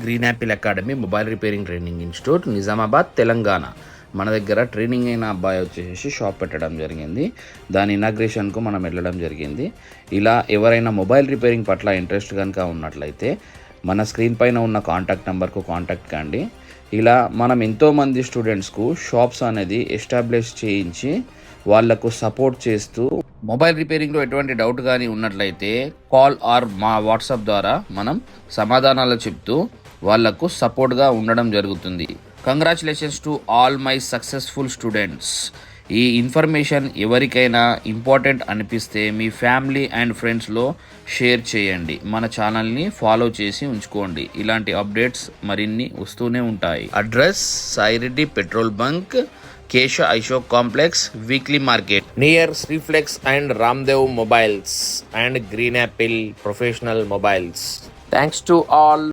Green Apple academy mobile repairing training institute Nizamabad Telangana. మన దగ్గర training అయిన అబ్బాయి వచ్చేసి షాప్ పెట్టడం జరిగింది. దాని ఇనాగ్రేషన్కు మనం వెళ్ళడం జరిగింది. ఇలా ఎవరైనా మొబైల్ రిపేరింగ్ పట్ల ఇంట్రెస్ట్ కనుక ఉన్నట్లయితే మన స్క్రీన్ పైన ఉన్న కాంటాక్ట్ నెంబర్కు కాంటాక్ట్ కండి. ఇలా మనం ఎంతోమంది స్టూడెంట్స్కు షాప్స్ అనేది ఎస్టాబ్లిష్ చేయించి వాళ్లకు సపోర్ట్ చేస్తూ మొబైల్ రిపేరింగ్లో ఎటువంటి డౌట్ కానీ ఉన్నట్లయితే కాల్ ఆర్ మా వాట్సాప్ ద్వారా మనం సమాధానాలు చెప్తూ వాళ్లకు సపోర్ట్గా ఉండడం జరుగుతుంది. Congratulations to all my successful students. ఈ ఇన్ఫర్మేషన్ ఎవరికైనా ఇంపార్టెంట్ అనిపిస్తే మీ ఫ్యామిలీ అండ్ ఫ్రెండ్స్లో షేర్ చేయండి. మన ఛానల్ని ఫాలో చేసి ఉంచుకోండి. ఇలాంటి అప్డేట్స్ మరిన్ని వస్తూనే ఉంటాయి. అడ్రస్ సాయిరెడ్డి పెట్రోల్ బంక్, కేశ ఐషోక్ కాంప్లెక్స్, వీక్లీ మార్కెట్ నియర్ శ్రీఫ్లెక్స్ and Ramdev mobiles and green apple professional mobiles. Thanks to all.